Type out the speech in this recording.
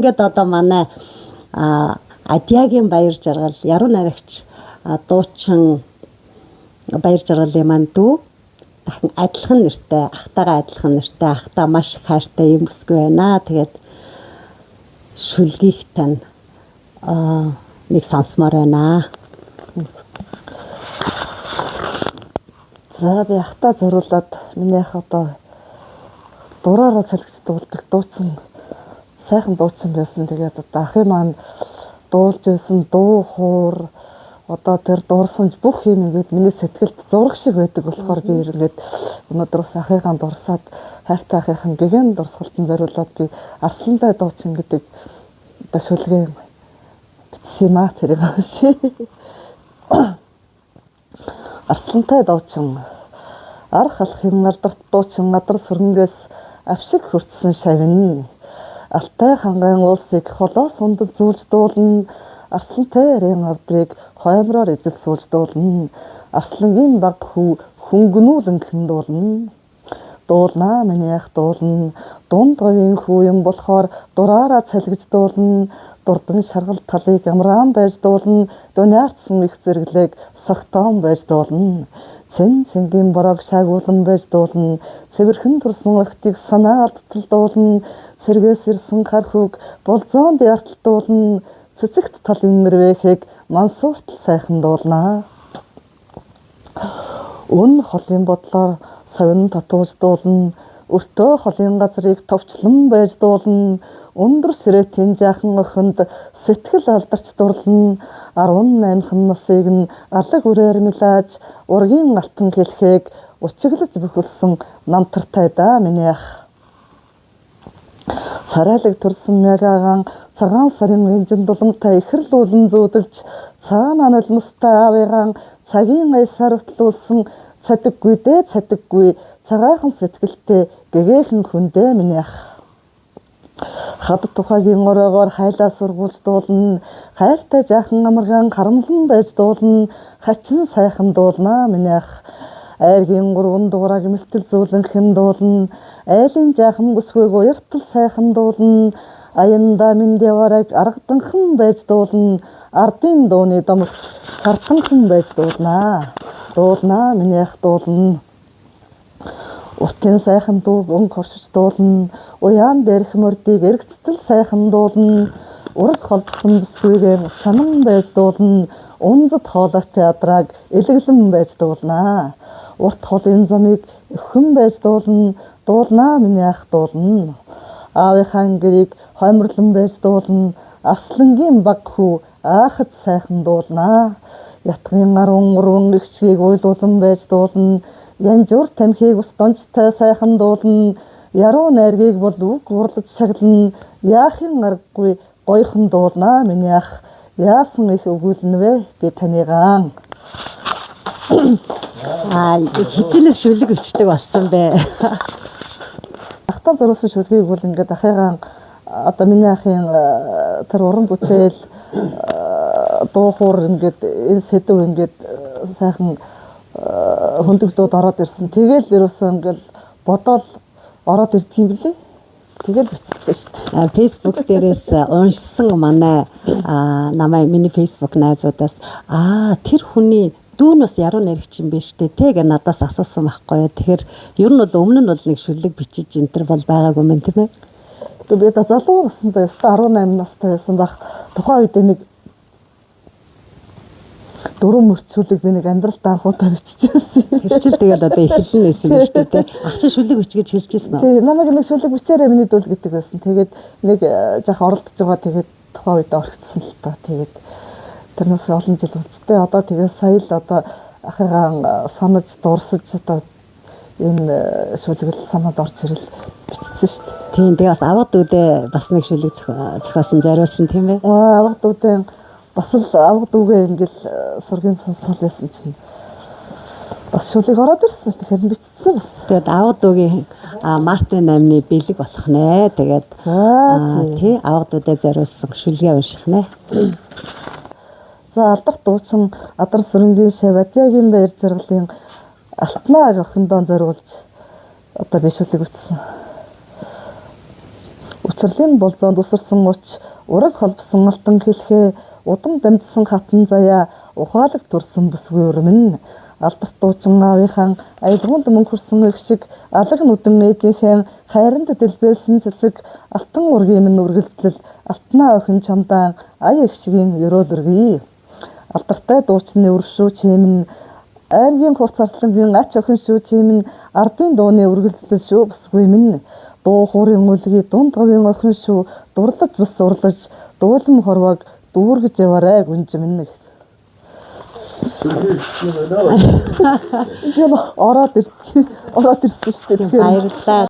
ингээд одоо манай Адягийн баяр жаргал яруу найрагч дуучин баяр жаргалын маань дүү дахин адилхан нэртэй ахтайгаа адилхан нэртэй ахтаа маш их хайртай юм өсгөө байна. Тэгээд шүлгийг тань нэг сонсмоор байна. За би ахтаа зориулаад минийх одоо дураараа салгиж дуулдаг дуучин сайхан дуучин байсан. Тэгээд одоо ахын маань дуулж байсан дуу хуур одоо тэр дуурсанж бүх юм ингээд миний сэтгэлд зураг шиг байдаг болохоор би ингээд өнөөдөр бас ахыгаа дурсаад хайртай ахын гэгэн дурсгалтын зориулаад би Арслантай дуучин гэдэг одоо шүлгээ бичсэн юм аа тэр юм шиг. Арслантай дуучин арх алхын алдарт дуучин надар сүрэнгээс авшиг хүртсэн шавин алтай ханган улсыг холоос ундад зүүлж дуулна Арслантай рэн авдрыг хоймроор ижил суулж дуулна Арслангийн баг хүү хөнгөнүүлэн хэмдуулна дуулнаа миний ах дуулна дунд говийн хүү юм болохоор дураараа цалгиж дуулна дурдан шаргал талыг амраан байж дуулна дунаарцсан их зэрэглэг согтоон байж дуулна цэнгийн борог шаагуулан байж дуулна цэвэрхэн турсан охтыг санаа алдтал дуулна цэргээс ирсэн хархуг болзоонд яртал дуулна цэцэгт талын мэрвэхийг мансууртал сайхан дуулнаа өн холын бодлоор совин татуулж дуулна өртөө холын газрыг товчлон байж дуулна өндөр ширээтийн жаахан охинд сэтгэл алдарч дурлна 18 насыг нь алаг үрээр мэлааж ургийн алтан хэлхийг учиглаж бүхэлсэн намтартай да миний ах царайлаг турсан мягаан цагаан сарын энжин дулантай ихрлүүлэн зүүдэлж цаана нулимстай аавыгаан цагийн айсаар утлуулсан цадаггүй дээ цадаггүй цагаахан сэтгэлтэй гэгээхэн хүндээ миний ах хад тухайгийн ороогоор хайлаа сургуулж дуулна хайртай жаахан амаргаан харамлан байж дуулна хачин сайхан дуулнаа миний ах айргийн 3 дугаараа гэмтэл зүүлэн хэн дуулна айлын жаахан бүсгүйг уяртал сайхан дуулна аянда минь явараг аргаданхан байж дуулна ардын дууны дом сартанхан байж дуулнаа миний ах дуулна уртын сайхан дууг өнг хоршиж дуулна уяан дээрх мөрдийг эргэцтэл сайхан дуулна ураг холбсон бүсгүйгээр санан байж дуулна унзад хоолойтой адрааг элэглэн байж дуулнаа урт холын замыг өхөн байж дуулнаа миний ах дуулна аавынхаа гэрийг хоймрлон байж дуулна Арслангийн баг хүү аахад сайхан дуулнаа ятгын 13 ихчгийг уйлуулан байж дуулна янжуур тамхиг ус донжтой сайхан дуулна яруу найргийг бол үг урлаж шаглана яахын аргагүй гойхон дуулнаа миний ах яасан их өгүүлнэ вэ би таныгаан хизэнээс шүлэг өчтөг болсон бэ. Ахтаа зориулсан шүлгийг бол ингээд ахыгаан одоо миний ахын тэр уран бүтээл дуухуур ингээд энэ сэдв ингээд сайхан хөндөгдөөд ороод ирсэн. Тэгэл ерөөсөн ингээд бодоол ороод ирдэг юм билий. Тэгэл бичсэн шүү дээ. Facebook дээрээс уншсан манай намайг миний Facebook найзуудаас тэр хүний дүүнөөс яруу найрагч юм биш үү те гэ надаас асуусан байхгүй. Тэгэхээр ер нь бол өмнө нь бол нэг шүлэг бичиж энтер бол байгаагүй юм тийм ээ. Би одоо залуу настай 18 настай байсан баг. Тухайн үед нэг дөрөв мөрцүүлэг би нэг амьдрал даахуудаа биччихсэн. Тэр чил тэгэл одоо эхэлнэ байсан юм шүү дээ. Ах чи шүлэг бич гэж хэлчихсэн үү? Тий, намайг нэг шүлэг бичээрэй миний дүүл гэдэг байсан. Тэгээд нэг жаах оролдож байгаа тэгээд тухайн үед орчихсон л та. Тэгээд тэрнээс олон жил болжтэй. Одоо тэгээд сая л одоо ахыгаан санаж дурсаж одоо энэ шүлэгэл санаад орж ирэл бичсэн шүү дээ. Тийм, тэгээд бас аваад үдээ бас нэг шүлэг зохиосон зориулсан тийм ээ. Аваад үдээ бас л аваад үгээ ингээл сургийн сонсол байсан чинь бас шүлэг ороод ирсэн. Тэгэхээр бичсэн бас. Тэгээд аваад үгийн Мартин 8-ны бэлэг болох нэ. Тэгээд тий аваад үдээ зориулсан шүлгээ унших нэ. За алдарт дуучин Адар Сүрэнгийн шав Адягийн баяр жаргалын Алтнаа охиндоо зориулж одоо би шүлэг ütсэн. Учрлын болзоонд усарсан уч ураг холбосон алтан хэлхээ удам дамжсан хатан заяа ухаалаг төрсөн бүсгүй өрмөн алдарт дуучин аавынхан аялгуунд мөн хүрсэн их шиг алаг нүдэн ээжийнхээ хайранд дэлбэлсэн цэцэг алтан ургийн минь үргэлжлэл алтнаа охин чамдаан ая их шигийн өрөөлөргий алдартай дуучны өршөө чимэн аймгийн хурц арслангийн ач охин шүү чимэн ардын дууны үргэлжлэл шүү бүсгүй минь дуу хуурын үлгий дунд говийн охин шүү дурлаж бус урлаж дуулам хорвоог дүүргэж яваарай гүнж минь ороод ирсэн шүү дээ. Баярлалаа.